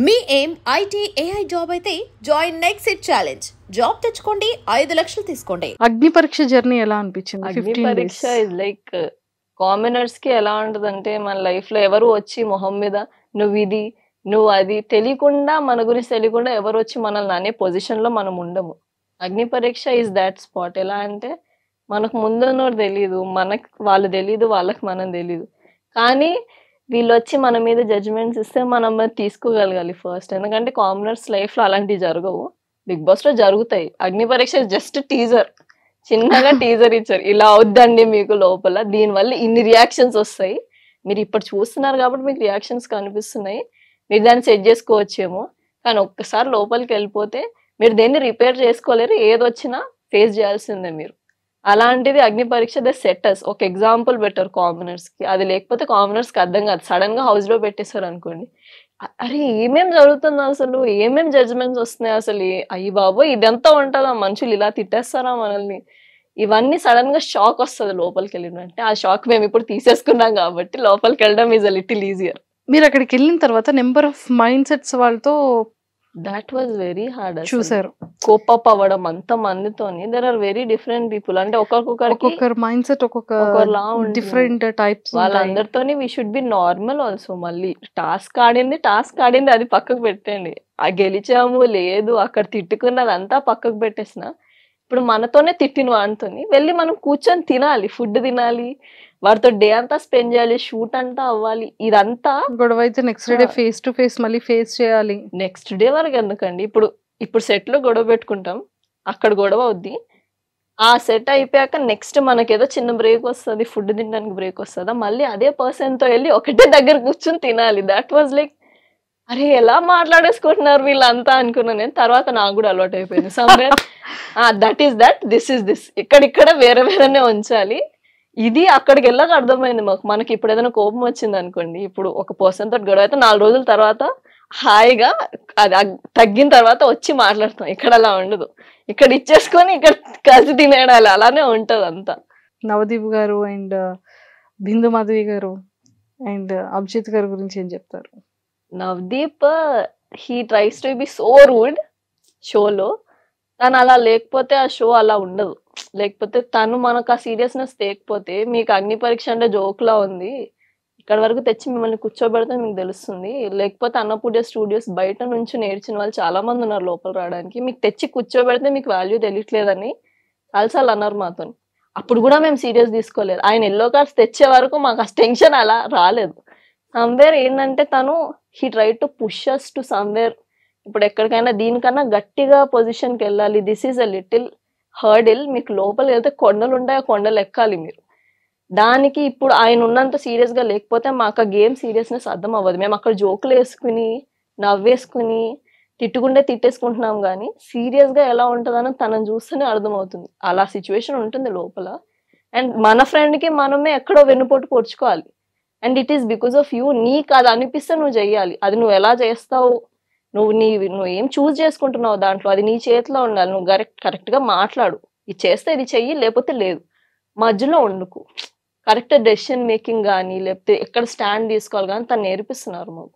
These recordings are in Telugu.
మీ ఏం ఐటీ ఏఐ జాబ్ అయితే join next it challenge. Job తెచ్చుకోండి, 5 లక్షలు తీసుకోండి. అగ్ని పరీక్ష జర్నీ ఎలా అనిపించింది? అగ్ని పరీక్ష ఇస్ లైక్ కామనర్స్ కి ఎలా ఉంటదంటే, మన లైఫ్ లో ఎవరు వచ్చి మొహం మీద నువ్వు ఇది నువ్వు అది తెలియకుండా, మన గురించి తెలియకుండా ఎవరు వచ్చి మనల్ని అనే పొజిషన్ లో మనం ఉండము. అగ్ని పరీక్ష ఇస్ దాట్ స్పాట్. ఎలా అంటే మనకు ముందున్నోడు తెలియదు, మనకు వాళ్ళు తెలియదు, వాళ్ళకి మనం తెలియదు, కానీ వీళ్ళు వచ్చి మన మీద జడ్జిమెంట్స్ ఇస్తే మనం తీసుకోగలగాలి ఫస్ట్. ఎందుకంటే కామనర్స్ లైఫ్ లో అలాంటివి జరగవు, బిగ్ బాస్ లో జరుగుతాయి. అగ్ని పరీక్ష జస్ట్ టీజర్, చిన్నగా టీజర్ ఇచ్చారు, ఇలా అవుద్దండి మీకు లోపల, దీనివల్ల ఇన్ని రియాక్షన్స్ వస్తాయి, మీరు ఇప్పుడు చూస్తున్నారు కాబట్టి మీకు రియాక్షన్స్ కనిపిస్తున్నాయి, మీరు దాన్ని సెట్ చేసుకోవచ్చేమో, కానీ ఒక్కసారి లోపలికి వెళ్ళిపోతే మీరు దేన్ని రిపేర్ చేసుకోలేరు, ఏదొచ్చినా ఫేస్ చేయాల్సిందే మీరు. అలాంటిది అగ్ని పరీక్ష ద సెట్టర్స్ ఒక ఎగ్జాంపుల్ పెట్టారు కామనర్స్ కి. అది లేకపోతే కామనర్స్ కి అర్థం కాదు. సడన్ గా హౌస్ లో పెట్టేశారు అనుకోండి, అరే ఏమేం జరుగుతుంది అసలు, ఏమేం జడ్జిమెంట్స్ వస్తున్నాయి అసలు, అయ్యి బాబో ఇదంతా ఉంటుందా, మనుషులు ఇలా తిట్టేస్తారా మనల్ని, ఇవన్నీ సడన్ గా షాక్ వస్తుంది లోపలికి వెళ్ళినంటే. ఆ షాక్ మేము ఇప్పుడు తీసేసుకున్నాం కాబట్టి లోపలికి వెళ్ళడం ఈజ్ అ లిటిల్ ఈజియర్. మీరు అక్కడికి వెళ్ళిన తర్వాత నెంబర్ ఆఫ్ మైండ్ సెట్స్ వాళ్ళతో దాట్ వాజ్ వెరీ హార్డ్. చూసారు కోప్ అప్ అవ్వడం అంత మందితోని, there are very different people. అంటే ఒక్కొక్కరు మైండ్ సెట్ ఒక్కొక్కలా డిఫరెంట్ టైప్స్. వాళ్ళందరితోని we should be normal also. మళ్ళీ టాస్క్ ఆడింది అది పక్కకు పెట్టండి, ఆ గెలిచాము లేదు అక్కడ తిట్టుకున్నది అంతా పక్కకు పెట్టేసిన, ఇప్పుడు మనతోనే తిట్టిన వాడితోని వెళ్ళి మనం కూర్చొని తినాలి, ఫుడ్ తినాలి, వాడితో డే అంతా స్పెండ్ చేయాలి, షూట్ అంతా అవ్వాలి, ఇదంతా గొడవ అయితే next day face to face మళ్ళీ ఫేస్ చేయాలి. నెక్స్ట్ డే వరకు ఎందుకండి, ఇప్పుడు సెట్ లో గొడవ పెట్టుకుంటాం, అక్కడ గొడవ అవుద్ది, ఆ సెట్ అయిపోయాక నెక్స్ట్ మనకేదో చిన్న బ్రేక్ వస్తుంది, ఫుడ్ తినడానికి బ్రేక్ వస్తుందా, మళ్ళీ అదే పర్సన్ తో వెళ్ళి ఒకటే దగ్గర కూర్చొని తినాలి. దట్ వాజ్ లైక్, అరే ఎలా మాట్లాడేసుకుంటున్నారు వీళ్ళంతా అనుకున్నాను నేను. తర్వాత నాకు కూడా అలవాటు అయిపోయింది somewhere, that is that, this is this, ఇక్కడిక్కడ వేరే వేరేనే ఉంచాలి. ఇది అక్కడికి వెళ్ళాక అర్థమైంది మనకి ఇప్పుడు ఏదైనా కోపం వచ్చింది అనుకోండి, ఇప్పుడు ఒక పర్సన్ తోటి గొడవ అయితే 4 రోజుల తర్వాత హాయిగా అది తగ్గిన తర్వాత వచ్చి మాట్లాడతాం. ఇక్కడ అలా ఉండదు, ఇక్కడ ఇచ్చేసుకొని ఇక్కడ కలిసి తినేయాలి, అలానే ఉంటది అంతా. నవదీప్ గారు అండ్ బిందు మాధవి గారు అండ్ అభిజిత్ గారి గురించి ఏం చెప్తారు? Navdeep he tries to be so rude షోలో, తను అలా లేకపోతే ఆ షో అలా ఉండదు. లేకపోతే తను మనకు ఆ సీరియస్నెస్ లేకపోతే, మీకు అగ్ని పరీక్ష అంటే జోక్ లా ఉంది, ఇక్కడ వరకు తెచ్చి మిమ్మల్ని కూర్చోబెడితే మీకు తెలుస్తుంది, లేకపోతే అన్నపూర్ణ స్టూడియోస్ బయట నుంచి నేర్చిన వాళ్ళు చాలా మంది ఉన్నారు లోపల రావడానికి, మీకు తెచ్చి కూర్చోబెడితే మీకు వాల్యూ తెలియట్లేదని చాలాసార్లు అన్నారు మాతో. అప్పుడు కూడా మేము సీరియస్ తీసుకోలేదు. ఆయన ఎల్లో కార్డ్స్ తెచ్చే వరకు మాకు ఆ టెన్షన్ అలా రాలేదు. సమ్వేర్ ఏంటంటే తను he try to push us to somewhere, ఇప్పుడు ఎక్కడికైనా దీనికన్నా గట్టిగా పొజిషన్కి వెళ్ళాలి, this is a little hurdle, మీకు లోపలికి వెళ్తే కొండలు ఉంటాయి, ఆ కొండలు ఎక్కాలి మీరు. దానికి ఇప్పుడు ఆయన ఉన్నంత సీరియస్ గా లేకపోతే మాకు ఆ గేమ్ సీరియస్నెస్ అర్థం అవ్వదు. మేము అక్కడ జోకులు వేసుకుని నవ్వేసుకుని తిట్టుకుంటే తిట్టేసుకుంటున్నాం, కానీ సీరియస్ గా ఎలా ఉంటుందని తనని చూస్తేనే అర్థమవుతుంది. అలా సిచ్యువేషన్ ఉంటుంది లోపల. అండ్ మన ఫ్రెండ్ కి మనమే ఎక్కడో వెన్నుపోటు పొడుచుకోవాలి. And it is because of you. నీకు అది అనిపిస్తే నువ్వు చెయ్యాలి, అది నువ్వు ఎలా చేస్తావు, నువ్వు ఏం చూస్ చేసుకుంటున్నావు దాంట్లో, అది నీ చేతిలో ఉండాలి. నువ్వు కరెక్ట్ గా మాట్లాడు, ఇది చేస్తే ఇది చెయ్యి, లేకపోతే లేదు, మధ్యలో ఉండుకు. కరెక్ట్ డెసిషన్ మేకింగ్ కానీ, లేకపోతే ఎక్కడ స్టాండ్ తీసుకోవాలి కానీ తను నేర్పిస్తున్నారు మాకు.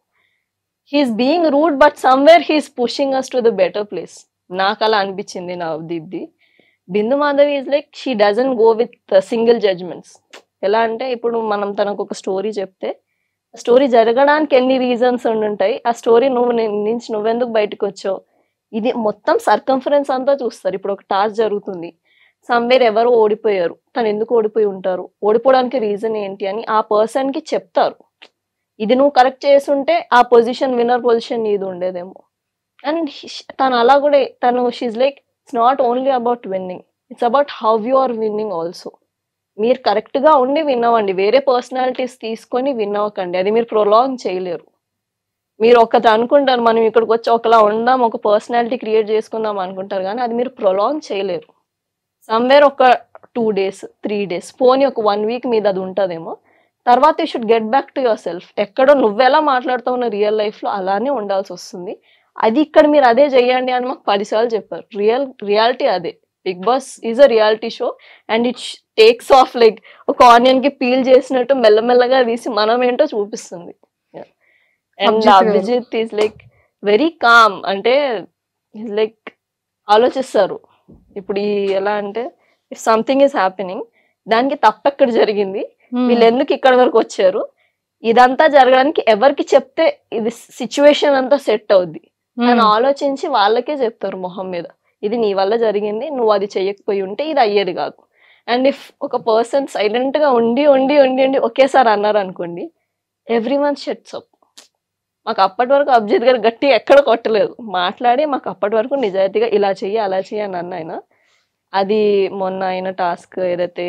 He's being rude but somewhere he's pushing us to the better place. నాకు అలా అనిపించింది నవదీప్ది. Bindu Madhavi is like she doesn't go with single judgements. ఎలా అంటే ఇప్పుడు మనం తనకు ఒక స్టోరీ చెప్తే, స్టోరీ జరగడానికి ఎన్ని రీజన్స్ ఉండుంటాయి, ఆ స్టోరీ నుంచి నువ్వెందుకు బయటకు వచ్చావు, ఇది మొత్తం సర్కంఫరెన్స్ అంతా చూస్తారు. ఇప్పుడు ఒక టాస్క్ జరుగుతుంది, సమ్వేర్ ఎవరు ఓడిపోయారు, తను ఎందుకు ఓడిపోయి ఉంటారు, ఓడిపోవడానికి రీజన్ ఏంటి అని ఆ పర్సన్ కి చెప్తారు. ఇది నువ్వు కరెక్ట్ చేస్తుంటే ఆ పొజిషన్, విన్నర్ పొజిషన్ ఇది ఉండేదేమో. అండ్ తను అలా కూడా she's like, it's not only about winning, it's about how you are winning also. మీరు కరెక్ట్ గా ఉండి విన్ అవ్వండి, వేరే పర్సనాలిటీస్ తీసుకొని విన్ అవ్వకండి, అది మీరు ప్రొలాంగ్ చేయలేరు. మీరు ఒకటి అనుకుంటారు, మనం ఇక్కడికి వచ్చి ఒకలా ఉందాం, ఒక పర్సనాలిటీ క్రియేట్ చేసుకుందాం అనుకుంటారు, కానీ అది మీరు ప్రొలాంగ్ చేయలేరు. సమ్వేర్ ఒక 2 days 3 days పోనీ ఒక 1 week మీద అది ఉంటుందేమో, తర్వాత you should get back to your self. ఎక్కడో నువ్వెలా మాట్లాడుతావు రియల్ లైఫ్ లో అలానే ఉండాల్సి వస్తుంది. అది ఇక్కడ మీరు అదే చెయ్యండి అని మాకు 10 సార్లు చెప్పారు. రియాలిటీ అదే. Bigg Boss is a reality show and it takes off like ఒక ఆనియన్ కి పీల్ చేసినట్టు మెల్లమెల్లగా తీసి మనం ఏంటో చూపిస్తుంది. And Abhijeet is like very calm. అంటే లైక్ ఆలోచిస్తారు. ఇప్పుడు ఎలా అంటే ఇఫ్ సంథింగ్ ఈస్ హ్యాపెనింగ్, దానికి తప్పెక్కడ జరిగింది, వీళ్ళు ఎందుకు ఇక్కడ వరకు వచ్చారు, ఇదంతా జరగడానికి ఎవరికి చెప్తే ఇది సిచ్యువేషన్ అంతా సెట్ అవుద్ది అని ఆలోచించి వాళ్ళకే చెప్తారు మొహం మీద, ఇది నీ వల్ల జరిగింది, నువ్వు అది చెయ్యకపోయి ఉంటే ఇది అయ్యేది కాదు. అండ్ ఇఫ్ ఒక పర్సన్ సైలెంట్ గా ఉండి ఉండి ఉండి ఉండి ఒకేసారి అన్నారు అనుకోండి, ఎవ్రీ వన్ షట్స్ అప్. మాకు అప్పటి వరకు అభిజిత్ గారు గట్టిగా ఎక్కడ కొట్టలేదు, మాట్లాడి మాకు అప్పటి వరకు నిజాయితీగా ఇలా చెయ్యి అలా చెయ్యి అని అన్న ఆయన. అది మొన్న అయిన టాస్క్ ఏదైతే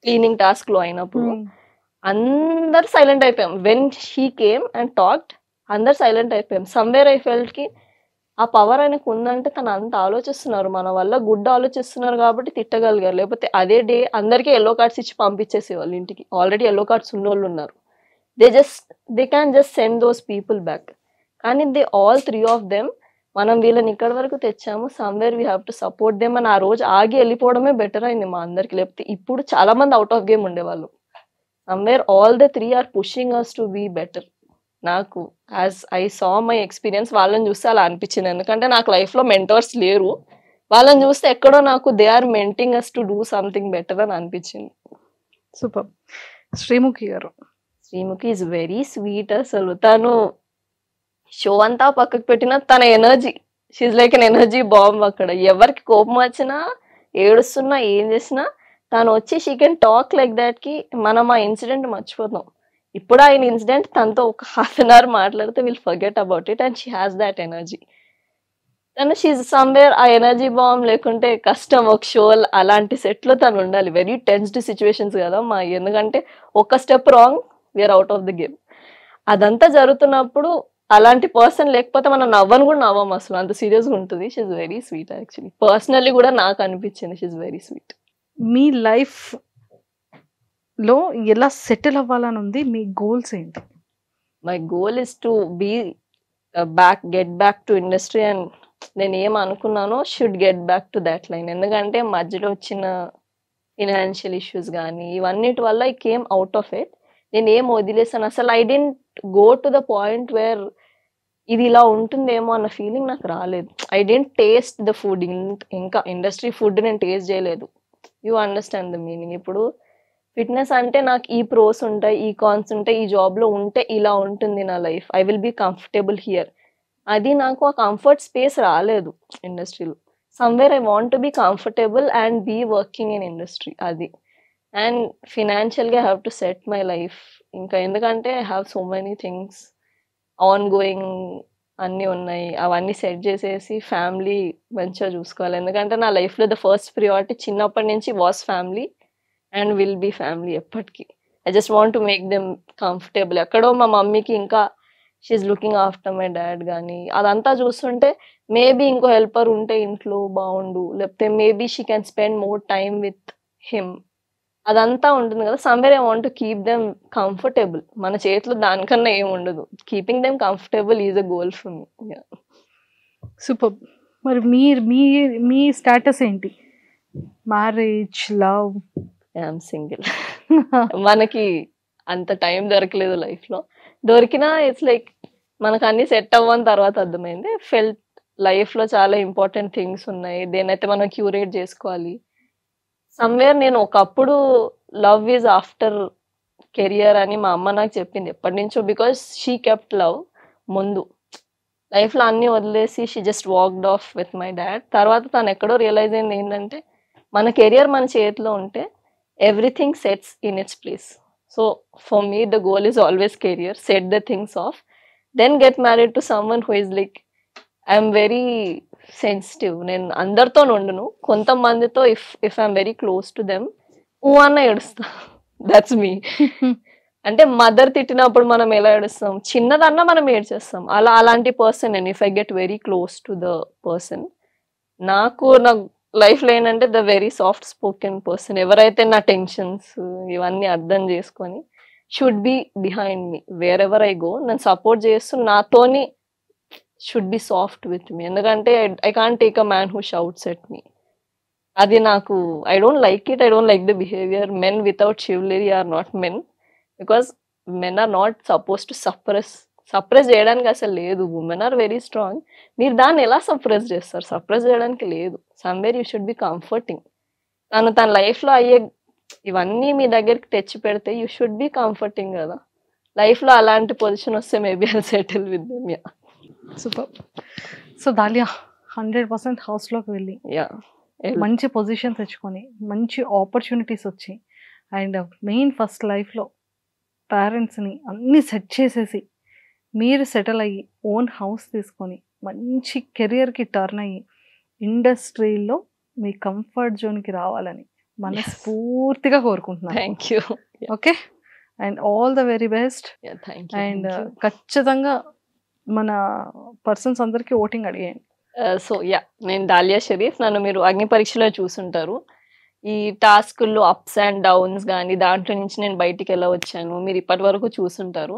క్లీనింగ్ టాస్క్ లో అయినప్పుడు అందరు సైలెంట్ అయిపోయాం. When she came and talked అందరు సైలెంట్ అయిపోయాం. సమ్వేర్ ఐ ఫెల్ట్ కి ఆ పవర్ ఆయనకు ఉందంటే తను అంత ఆలోచిస్తున్నారు, మన వల్ల గుడ్ ఆలోచిస్తున్నారు కాబట్టి తిట్టగలిగారు. లేకపోతే అదే డే అందరికీ ఎల్లో కార్డ్స్ ఇచ్చి పంపించేసేవాళ్ళు ఇంటికి. ఆల్రెడీ ఎల్లో కార్డ్స్ ఉన్నోళ్ళు ఉన్నారు. They can just send those people back. కానీ దే ఆల్ 3 of them మనం వీళ్ళని ఇక్కడ వరకు తెచ్చాము, somewhere we have to support them అని ఆ రోజు ఆగి వెళ్ళిపోవడమే బెటర్ అయింది మా అందరికి. లేకపోతే ఇప్పుడు చాలా మంది అవుట్ ఆఫ్ గేమ్ ఉండేవాళ్ళు. Somewhere all the 3 are pushing us to be better. నాకు as I saw my experience వాళ్ళని చూస్తే అలా అనిపించింది. ఎందుకంటే నాకు లైఫ్ లో మెంటర్స్ లేరు, వాళ్ళని చూస్తే ఎక్కడో నాకు they are mentoring us to do something better అని అనిపించింది. Super. Srimukhi garu. Srimukhi is very sweet. అసలు తను షో అంతా పక్కకు పెట్టినా తన energy, she's like an energy bomb. అక్కడ ఎవరికి కోపం వచ్చినా ఏడుస్తున్నా ఏం చేసినా తను వచ్చి she can talk like that కి మనం ఆ ఇన్సిడెంట్ మర్చిపోతాం. ఇప్పుడు ఆయన ఇన్సిడెంట్ తనతో ఒక ½ an hour మాట్లాడితే will forget about it and she has that energy. తను షీఈ్ సమ్వేర్ ఆ ఎనర్జీ బాంబ్ లేకుంటే కష్టం. ఒక షో అలాంటి సెట్ లో తను ఉండాలి. వెరీ టెన్స్డ్ సిచ్యువేషన్స్ కదా మా, ఎందుకంటే ఒక step wrong we're out of the game. అదంతా జరుగుతున్నప్పుడు అలాంటి పర్సన్ లేకపోతే మనం నవ్వను కూడా నవ్వం అసలు, అంత సీరియస్గా ఉంటుంది. She's very sweet. Actually personally కూడా నాకు అనిపించింది షీఈ్ వెరీ స్వీట్. మీ లైఫ్ లో ఎలా సెటిల్ అవ్వాలని ఉంది, మీ గోల్స్ ఏంటి? My goal is to be get back to industry and నేను ఏం అనుకున్నానో should get back to that line. ఎందుకంటే మధ్యలో వచ్చిన ఫినాన్షియల్ ఇష్యూస్ కానీ ఇవన్నిటి వల్ల I came out of it. నేను ఏం వదిలేసాను అసలు. I didn't go to the point where ఇది ఇలా ఉంటుందేమో అన్న ఫీలింగ్ నాకు రాలేదు. I didn't taste the food. ఇంకా ఇండస్ట్రీ ఫుడ్ నేను టేస్ట్ చేయలేదు. You understand the meaning. ఇప్పుడు ఫిట్నెస్ అంటే నాకు ఈ ప్రోస్ ఉంటాయి, ఈ కాన్స్ ఉంటాయి, ఈ జాబ్లో ఉంటే ఇలా ఉంటుంది నా life, I will be comfortable here. అది నాకు ఆ కంఫర్ట్ స్పేస్ రాలేదు ఇండస్ట్రీలో. Somewhere I want to be comfortable and be working in industry. అది అండ్ ఫినాన్షియల్గా I have to set my life. ఇంకా ఎందుకంటే I have so many things on going అన్నీ ఉన్నాయి. అవన్నీ సెట్ చేసేసి ఫ్యామిలీ మంచిగా చూసుకోవాలి. ఎందుకంటే నా లైఫ్లో ద ఫస్ట్ ప్రియారిటీ చిన్నప్పటి నుంచి was family and will be family ఎప్పటికీ. I just want to make them comfortable. ఎక్కడో మా మమ్మీకి ఇంకా she's looking after my dad కానీ అదంతా చూస్తుంటే మేబీ ఇంకో హెల్పర్ ఉంటే ఇంట్లో బాగుండు, లేకపోతే maybe she can spend more time with him, అదంతా ఉంటుంది కదా. Somewhere I want to keep them comfortable. మన చేతిలో దానికన్నా ఏం ఉండదు. Keeping them comfortable is a goal for me. Super. మరి మీ స్టేటస్ ఏంటి? Marriage, love? I'm single. మనకి అంత టైం దొరకలేదు లైఫ్ లో. దొరికినా ఇట్స్ లైక్ మనకు అన్ని సెట్ అవ్వని తర్వాత అర్థమైంది. ఫెల్ట్ లైఫ్ లో చాలా ఇంపార్టెంట్ థింగ్స్ ఉన్నాయి, దేనైతే మనం క్యూరేట్ చేసుకోవాలి. సమ్వేర్ నేను ఒకప్పుడు లవ్ ఈజ్ ఆఫ్టర్ కెరియర్ అని మా అమ్మ నాకు చెప్పింది ఎప్పటి నుంచో. బికాస్ షీ కెప్ట్ లవ్ ముందు. లైఫ్లో అన్నీ వదిలేసి she just walked off with my dad. తర్వాత తను ఎక్కడో రియలైజ్ అయింది ఏంటంటే మన కెరియర్ మన చేతిలో ఉంటే everything sets in its place. So for me the goal is always career, set the things off, then get married to someone who is like I'm very sensitive. నేను అందరితో ఉండను, కొంతమందితో if I'm very close to them అన్న ఏడుస్తా. That's me. అంటే మదర్ తిట్టినప్పుడు మనం ఎలా ఏడుస్తాం, చిన్నదన్నా మనం ఏడ్చేస్తాం. అలాంటి పర్సన్ నేను. If I get very close to the person, నా లైఫ్లో ఏంటంటే the very soft spoken person. ఎవరైతే నా టెన్షన్స్ ఇవన్నీ అర్థం చేసుకొని should be behind me wherever I go, నన్ను సపోర్ట్ చేస్తూ నాతోని should be soft with me. ఎందుకంటే I can't take a man who shouts at me. అది నాకు I don't like it. I don't like the behaviour. Men without chivalry are not men, because men are not supposed to suppress చేయడానికి అసలు లేదు. Women are very strong. మీరు దాన్ని ఎలా సప్రెస్ చేస్తారు? సప్రెస్ చేయడానికి లేదు. Somewhere you should be comforting. తన లైఫ్ లో అయ్యే ఇవన్నీ మీ దగ్గరికి తెచ్చి పెడితే యూ షుడ్ బి కంఫర్టింగ్ కదా. లైఫ్ లో అలాంటి పొజిషన్ వస్తే maybe I settle with them. Yeah super. So దాలియా 100% హౌస్లోకి వెళ్ళి మంచి పొజిషన్ తెచ్చుకొని మంచి ఆపర్చునిటీస్ వచ్చి అండ్ మెయిన్ ఫస్ట్ లైఫ్లో పేరెంట్స్ని అన్నీ సెట్ చేసేసి మీరు సెటిల్ అయ్యి ఓన్ హౌస్ తీసుకొని మంచి కెరియర్కి టర్న్ అయ్యి ఇండస్ట్రీలో మీ కంఫర్ట్ జోన్కి రావాలని మనస్ఫూర్తిగా కోరుకుంటున్నాను. Thank you. Okay and all the very best. And ఖచ్చితంగా మన పర్సన్స్ అందరికీ ఓటింగ్ అడిగాను. సో యా, నేను డాలియా షరీఫ్. నన్ను మీరు అగ్ని పరీక్షలో చూసుంటారు. ఈ టాస్కుల్లో అప్స్ అండ్ డౌన్స్ కానీ దాంట్లో నుంచి నేను బయటికి ఎలా వచ్చాను మీరు ఇప్పటి వరకు చూసుంటారు.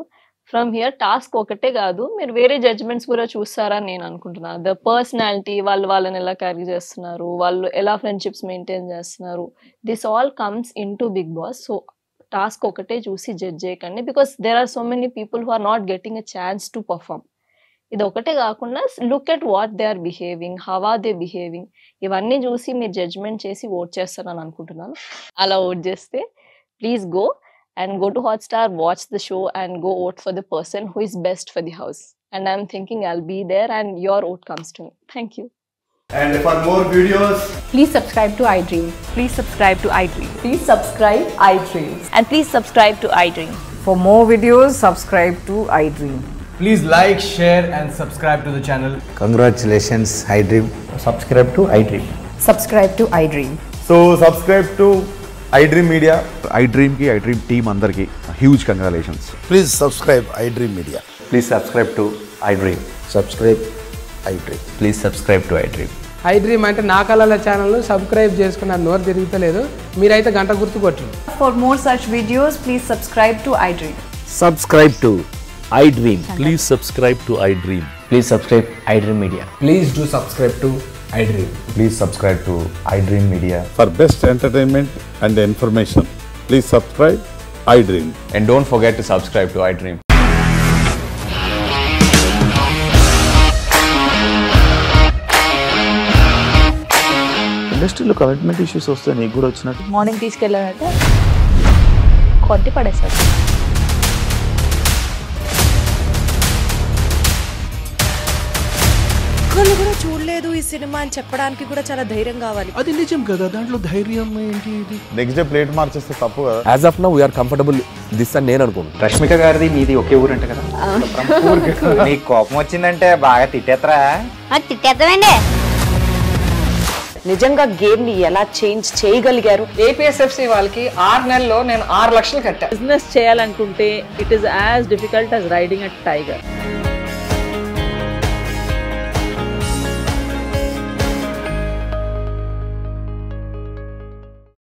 ఫ్రమ్ హియర్ టాస్క్ ఒకటే కాదు, మీరు వేరే జడ్జ్మెంట్స్ కూడా చూస్తారని నేను అనుకుంటున్నాను. ద పర్సనాలిటీ, వాళ్ళని ఎలా క్యారీ చేస్తున్నారు, వాళ్ళు ఎలా ఫ్రెండ్షిప్స్ మెయింటైన్ చేస్తున్నారు, this all comes into Bigg Boss. So task ఒకటే చూసి జడ్జ్ చేయకండి, because there are so many people who are not getting a chance to perform. ఇది ఒకటే కాకుండా look at what they are behaving, how are they behaving, ఇవన్నీ చూసి మీరు జడ్జ్మెంట్ చేసి ఓట్ చేస్తారని అనుకుంటున్నాను. అలా ఓట్ చేస్తే please go and go to Hotstar, watch the show and go vote for the person who is best for the house. And I'm thinking I'll be there and your vote comes to me. Thank you. And for more videos, please subscribe to iDream. Please subscribe to iDream. Please subscribe iDream. And please subscribe to iDream. For more videos, subscribe to iDream. please like, share and subscribe to the channel. Congratulations, iDream. Subscribe to iDream. Subscribe to iDream. So subscribe to iDream Media. iDream ki iDream team andarki huge congratulations. Please subscribe iDream Media. Please subscribe to iDream. Subscribe iDream. Please subscribe to iDream. iDream అంటే నా కళల ఛానల్ సబ్స్క్రైబ్ చేసుకున్న నోరు తిరుగుతలేదు, మీరైతే గంట గుర్తు కొట్టండి. For more such videos, please subscribe to iDream. Subscribe to iDream. Please subscribe to iDream. Please subscribe iDream Media. Please do subscribe to iDream. Please subscribe to iDream Media. For best entertainment and information, please subscribe iDream. And don't forget to subscribe to iDream. ఇండస్ట్రీలో కమిట్మెంట్ ఇష్యూస్ వస్తే నీకు కూడా వచ్చినట్టు మార్నింగ్ తీసుకెళ్ళాలంటే కొట్టి పడేసాడు. ఒక్కళ్ళు కూడా చూడలేదు ఈ సినిమా అని చెప్పడానికి కూడా చాలా ధైర్యం కావాలి. అది నిజం కదా, దాంట్లో ధైర్యం ఏంటి? ఇది నెక్స్ట్ డే ప్లేట్ మార్చేస్తే తప్పు కదా. As of now we're comfortable this అని నేను అనుకుంటున్నాను. రష్మిక గారిది మీది ఒకే ఊరు అంట కదా. నీకు కోపం వచ్చిందంటే బాగా తిట్టేత్తరా? తిట్టేద్దామండి. నిజంగా గేమ్ ని ఎలా చేంజ్ చేయగలిగారు? ఏపీఎస్ఎఫ్సి వాళ్ళకి 6 నెలల్లో నేను 6 లక్షలు కట్టా. బిజినెస్ చేయాలనుకుంటే it is as difficult as riding a tiger.